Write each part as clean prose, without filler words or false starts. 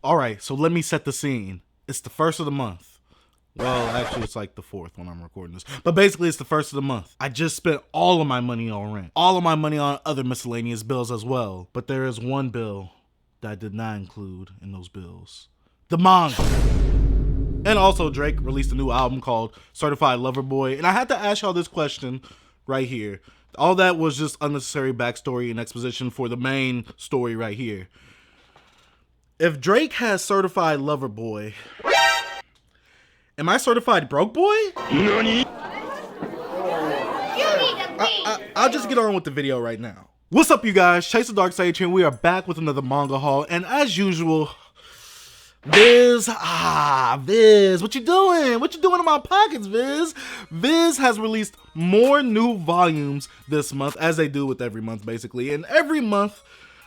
All right, so let me set the scene. It's the first of the month. Well, actually, it's like the fourth when I'm recording this. But basically, it's the first of the month. I just spent all of my money on rent. All of my money on other miscellaneous bills as well. But there is one bill that I did not include in those bills. The manga. And also, Drake released a new album called Certified Lover Boy. And I had to ask y'all this question right here. All that was just unnecessary backstory and exposition for the main story right here. If Drake has Certified Lover Boy, am I certified broke boy? Nani? I'll just get on with the video right now. What's up, you guys? Chase the Dark Sage here, and we are back with another manga haul. And as usual, VIZ, VIZ, what you doing? What you doing in my pockets, VIZ? VIZ has released more new volumes this month, as they do with every month, basically. And every month,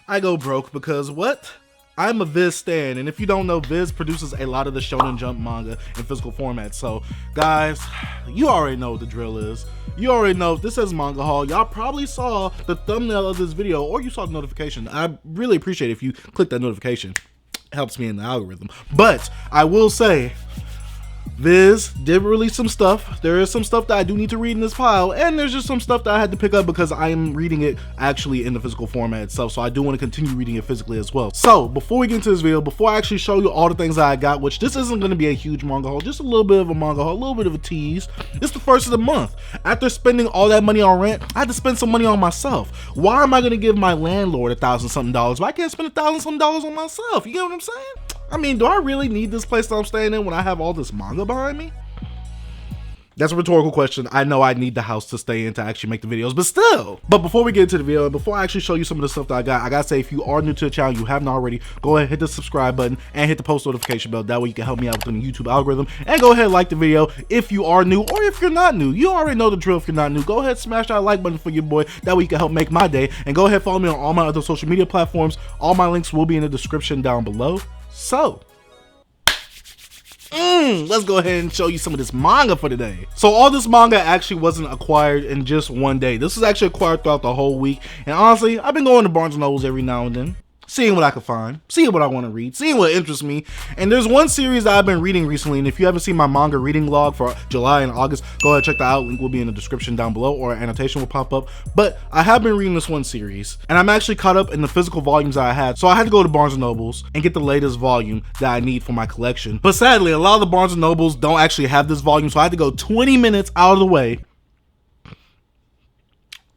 I go broke because what? I'm a VIZ stan, and if you don't know, VIZ produces a lot of the Shonen Jump manga in physical format. So, guys, you already know what the drill is. You already know if this says manga haul. Y'all probably saw the thumbnail of this video, or you saw the notification. I really appreciate it if you click that notification. It helps me in the algorithm. But I will say, VIZ did release some stuff. There is some stuff that I do need to read in this pile, and there's just some stuff that I had to pick up because I am reading it actually in the physical format itself, so I do want to continue reading it physically as well. So before we get into this video, before I actually show you all the things that I got, which this isn't going to be a huge manga haul, just a little bit of a manga haul, a little bit of a tease. It's the first of the month. After spending all that money on rent, I had to spend some money on myself. Why am I going to give my landlord $1,000-something but I can't spend $1,000-something on myself? You get what I'm saying? I mean, do I really need this place that I'm staying in when I have all this manga behind me? That's a rhetorical question. I know I need the house to stay in to actually make the videos, but still. But before we get into the video, and before I actually show you some of the stuff that I gotta say, if you are new to the channel, you haven't already, go ahead, hit the subscribe button and hit the post notification bell. That way you can help me out within the YouTube algorithm. And go ahead and like the video if you are new, or if you're not new. You already know the drill if you're not new. Go ahead, smash that like button for your boy. That way you can help make my day. And go ahead, follow me on all my other social media platforms. All my links will be in the description down below. So, let's go ahead and show you some of this manga for today. So all this manga actually wasn't acquired in just one day. This was actually acquired throughout the whole week. And honestly, I've been going to Barnes & Nobles every now and then, seeing what I can find, seeing what I want to read, seeing what interests me. And there's one series that I've been reading recently, and if you haven't seen my manga reading log for July and August, go ahead and check that out. Link will be in the description down below, or an annotation will pop up. But I have been reading this one series, and I'm actually caught up in the physical volumes that I had. So I had to go to Barnes & Nobles and get the latest volume that I need for my collection. But sadly, a lot of the Barnes & Nobles don't actually have this volume, so I had to go 20 minutes out of the way.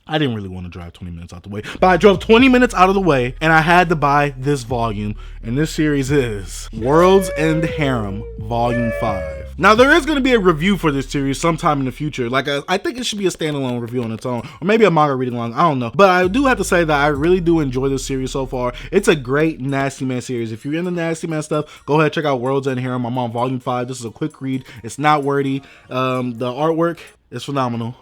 I didn't really want to drive 20 minutes out the way, but I drove 20 minutes out of the way, and I had to buy this volume, and this series is World's End Harem Volume 5. Now, there is going to be a review for this series sometime in the future. Like, I think it should be a standalone review on its own, or maybe a manga reading along, I don't know. But I do have to say that I really do enjoy this series so far. It's a great Nasty Man series. If you're into Nasty Man stuff, go ahead, check out World's End Harem. I'm on Volume 5. This is a quick read. It's not wordy. The artwork is phenomenal.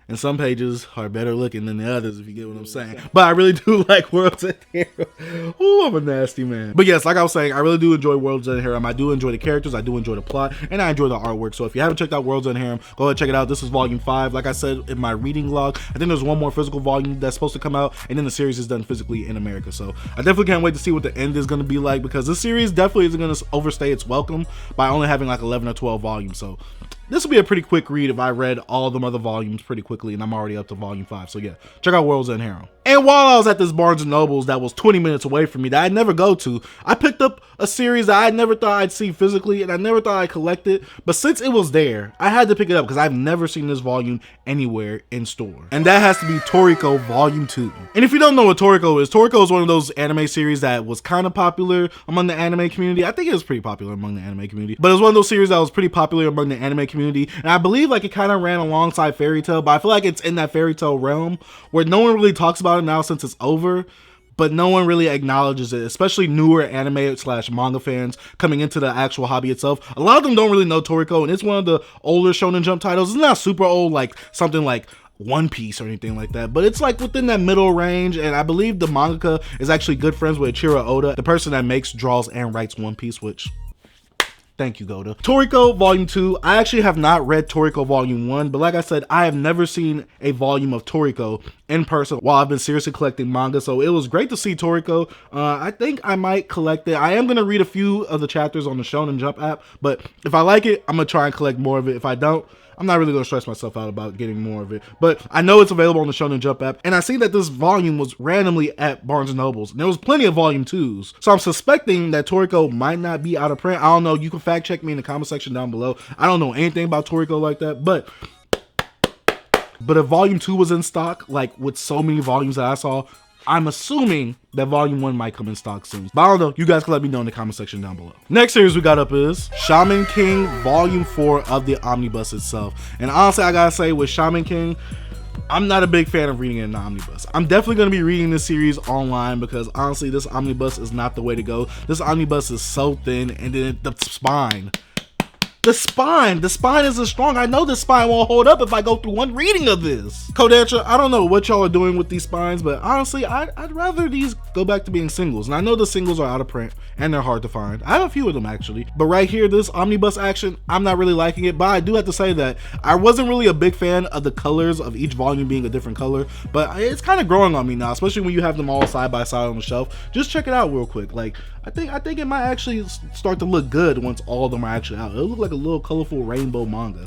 And some pages are better looking than the others, if you get what I'm saying. But I really do like World's End Harem. Ooh, I'm a nasty man. But yes, like I was saying, I really do enjoy World's End Harem. I do enjoy the characters, I do enjoy the plot, and I enjoy the artwork. So if you haven't checked out World's End Harem, go ahead and check it out. This is Volume 5. Like I said in my reading log, I think there's one more physical volume that's supposed to come out, and then the series is done physically in America. So I definitely can't wait to see what the end is going to be like, because this series definitely isn't going to overstay its welcome by only having like 11 or 12 volumes. So this will be a pretty quick read if I read all the other volumes pretty quickly, and I'm already up to Volume 5. So yeah, check out World's End Harem. And while I was at this Barnes & Nobles that was 20 minutes away from me that I'd never go to, I picked up a series that I never thought I'd see physically, and I never thought I'd collect it. But since it was there, I had to pick it up because I've never seen this volume anywhere in store. And that has to be Toriko Volume 2. And if you don't know what Toriko is one of those anime series that was kind of popular among the anime community. I think it was pretty popular among the anime community. But it was one of those series that was pretty popular among the anime community. And I believe like it kind of ran alongside Fairy Tail, but I feel like it's in that Fairy Tail realm where no one really talks about it now since it's over, but no one really acknowledges it, especially newer anime / manga fans coming into the actual hobby itself. A lot of them don't really know Toriko, and it's one of the older Shonen Jump titles. It's not super old, like something like One Piece or anything like that, but it's like within that middle range. And I believe the mangaka is actually good friends with Ichiro Oda, the person that makes, draws, and writes One Piece, which Thank you, Goda. Toriko Volume 2. I actually have not read Toriko Volume 1, but like I said, I have never seen a volume of Toriko in person while I've been seriously collecting manga, so it was great to see Toriko. I think I might collect it. I am going to read a few of the chapters on the Shonen Jump app, but if I like it, I'm going to try and collect more of it. If I don't, I'm not really going to stress myself out about getting more of it. But I know it's available on the Shonen Jump app, and I see that this volume was randomly at Barnes & Noble's, and there was plenty of Volume 2s. So I'm suspecting that Toriko might not be out of print. I don't know. You can fact check me in the comment section down below. I don't know anything about Toriko like that, but if Volume 2 was in stock, like with so many volumes that I saw, I'm assuming that Volume 1 might come in stock soon. But I don't know. You guys can let me know in the comment section down below. Next series we got up is Shaman King Volume 4 of the omnibus itself. And honestly, I gotta say, with Shaman King, I'm not a big fan of reading it in the omnibus. I'm definitely going to be reading this series online because honestly, this omnibus is not the way to go. This omnibus is so thin, and then the spine isn't strong. I know the spine won't hold up if I go through one reading of this. Kodansha, I don't know what y'all are doing with these spines, but honestly, I'd rather these go back to being singles. And I know the singles are out of print and they're hard to find. I have a few of them actually, but right here, this omnibus action, I'm not really liking it, but I do have to say that I wasn't really a big fan of the colors of each volume being a different color, but it's kind of growing on me now, especially when you have them all side by side on the shelf. Just check it out real quick. Like, I think it might actually start to look good once all of them are actually out. It'll look like a little colorful rainbow manga.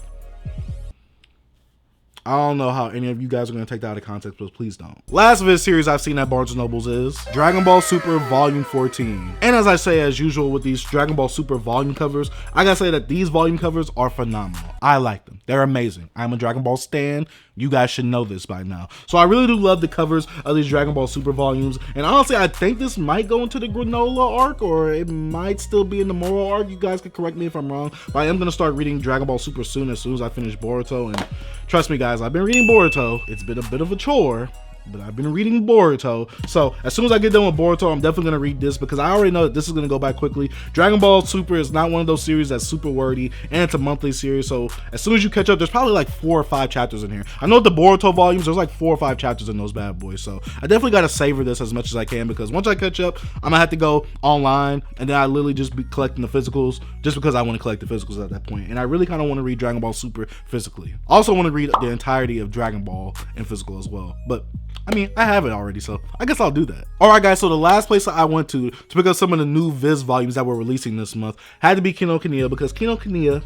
I don't know how any of you guys are going to take that out of context, but please don't. Last VIZ series I've seen at Barnes & Noble's is Dragon Ball Super Volume 14. And as I say, as usual with these Dragon Ball Super volume covers, I gotta say that these volume covers are phenomenal. I like them. They're amazing. I'm a Dragon Ball stan. You guys should know this by now. So I really do love the covers of these Dragon Ball Super volumes. And honestly, I think this might go into the Granola arc, or it might still be in the Moro arc. You guys can correct me if I'm wrong. But I am going to start reading Dragon Ball Super soon as I finish Boruto. And trust me, guys, I've been reading Boruto. It's been a bit of a chore, but I've been reading Boruto. So as soon as I get done with Boruto, I'm definitely going to read this because I already know that this is going to go by quickly. Dragon Ball Super is not one of those series that's super wordy, and it's a monthly series. So as soon as you catch up, there's probably like 4 or 5 chapters in here. I know the Boruto volumes, there's like 4 or 5 chapters in those bad boys. So I definitely got to savor this as much as I can because once I catch up, I'm going to have to go online, and then I literally just be collecting the physicals just because I want to collect the physicals at that point. And I really kind of want to read Dragon Ball Super physically. Also want to read the entirety of Dragon Ball in physical as well. But I mean, I have it already, so I guess I'll do that. Alright guys, so the last place that I went to pick up some of the new VIZ volumes that were releasing this month had to be Kinokuniya, because Kinokuniya,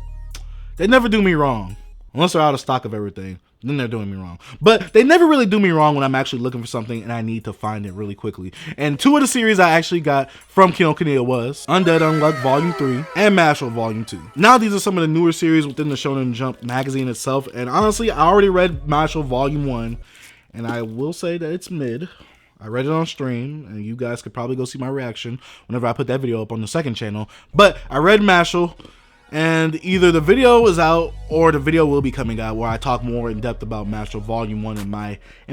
they never do me wrong. Unless they're out of stock of everything, then they're doing me wrong. But they never really do me wrong when I'm actually looking for something and I need to find it really quickly. And 2 of the series I actually got from Kinokuniya was Undead Unluck Volume 3 and Mashle Volume 2. Now these are some of the newer series within the Shonen Jump magazine itself, and honestly, I already read Mashle Volume 1. And I will say that it's mid. I read it on stream, and you guys could probably go see my reaction whenever I put that video up on the second channel. But I read Mashle, and either the video is out or the video will be coming out where I talk more in depth about Mashle Volume 1 and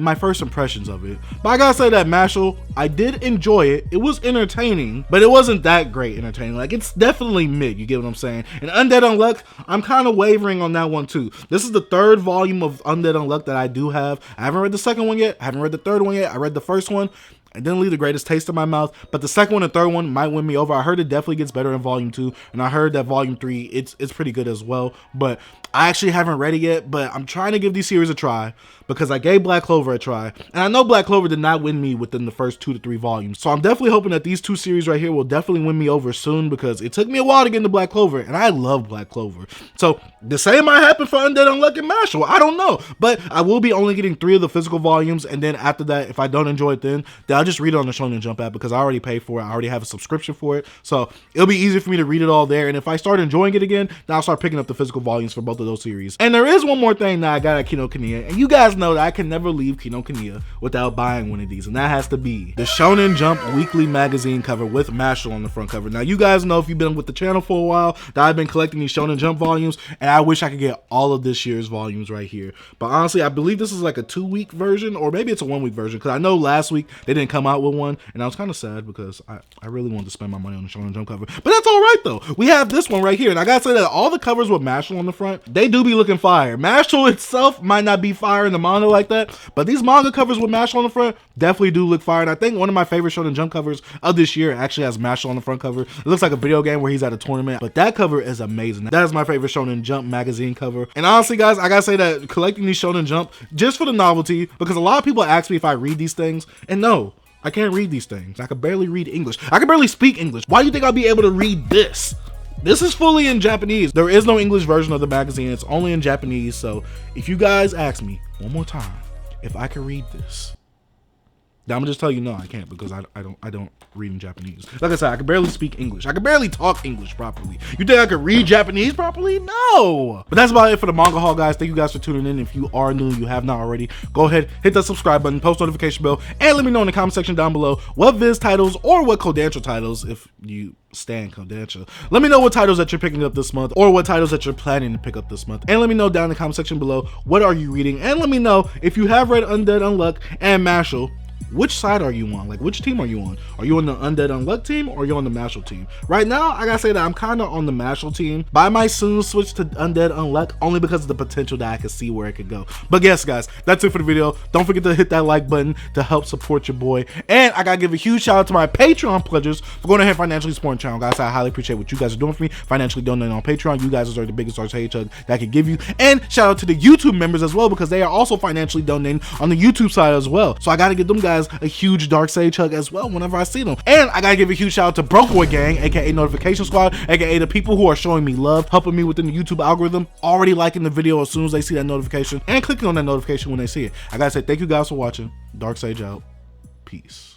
my first impressions of it. But I gotta say that Mashle, I did enjoy it. It was entertaining, but it wasn't that great entertaining. Like, it's definitely mid, you get what I'm saying? And Undead Unluck, I'm kind of wavering on that one too. This is the 3rd volume of Undead Unluck that I do have. I haven't read the 2nd one yet. I haven't read the 3rd one yet. I read the 1st one. It didn't leave the greatest taste in my mouth, but the 2nd one and 3rd one might win me over. I heard it definitely gets better in Volume 2, and I heard that Volume 3, it's pretty good as well, but I actually haven't read it yet. But I'm trying to give these series a try because I gave Black Clover a try, and I know Black Clover did not win me within the first 2 to 3 volumes. So I'm definitely hoping that these 2 series right here will definitely win me over soon, because it took me a while to get into Black Clover, and I love Black Clover. So the same might happen for Undead Unluck and Mashle. I don't know, but I will be only getting 3 of the physical volumes, and then after that, if I don't enjoy it, then I'll just read it on the Shonen Jump app because I already paid for it. I already have a subscription for it, so it'll be easier for me to read it all there. And if I start enjoying it again, then I'll start picking up the physical volumes for both of those series. And there is one more thing that I got at Kinokuniya, and you guys know that I can never leave Kinokuniya without buying one of these, and that has to be the Shonen Jump weekly magazine cover with Mashle on the front cover. Now you guys know, if you've been with the channel for a while, that I've been collecting these Shonen Jump volumes, and I wish I could get all of this year's volumes right here. But honestly, I believe this is like a 2-week version, or maybe it's a 1-week version, because I know last week they didn't come out with one, and I was kind of sad because I really wanted to spend my money on the Shonen Jump cover. But that's all right though. We have this one right here, and I gotta say that all the covers with Mashal on the front, they do be looking fire. Mashal itself might not be fire in the manga like that, but these manga covers with Mashal on the front definitely do look fire. And I think one of my favorite Shonen Jump covers of this year actually has Mashal on the front cover. It looks like a video game where he's at a tournament, but that cover is amazing. That is my favorite Shonen Jump magazine cover. And honestly, guys, I gotta say that collecting these Shonen Jump just for the novelty, because a lot of people ask me if I read these things, and no, I can't read these things. I can barely read English. I can barely speak English. Why do you think I'll be able to read this? This is fully in Japanese. There is no English version of the magazine. It's only in Japanese. So if you guys ask me one more time if I can read this, now I'm gonna just tell you no, I can't, because I don't read in Japanese. Like I said, I can barely speak English. I can barely talk English properly. You think I could read Japanese properly? No. But that's about it for the manga haul, guys. Thank you guys for tuning in. If you are new, you have not already, go ahead, hit that subscribe button, post notification bell, and let me know in the comment section down below what VIZ titles or what Kodansha titles, if you stand Kodansha, let me know what titles that you're picking up this month, or what titles that you're planning to pick up this month. And let me know down in the comment section below what are you reading, and let me know if you have read Undead Unluck and Mashal. Which side are you on? Like, which team are you on? Are you on the Undead Unluck team, or are you on the Mashal team? Right now, I gotta say that I'm kind of on the Mashal team, but I might soon switch to Undead Unluck, only because of the potential that I can see where it could go. But yes, guys, that's it for the video. Don't forget to hit that like button to help support your boy. And I gotta give a huge shout out to my Patreon pledgers for going ahead and financially supporting the channel, guys. I highly appreciate what you guys are doing for me, financially donating on Patreon. You guys are the biggest Sage hug that I could give you. And shout out to the YouTube members as well, because they are also financially donating on the YouTube side as well. So I gotta give them guys a huge Dark Sage hug as well whenever I see them. And I gotta give a huge shout out to Broke Boy Gang, aka Notification Squad, aka the people who are showing me love, helping me within the YouTube algorithm, already liking the video as soon as they see that notification, and clicking on that notification when they see it. I gotta say thank you guys for watching. Dark Sage out. Peace.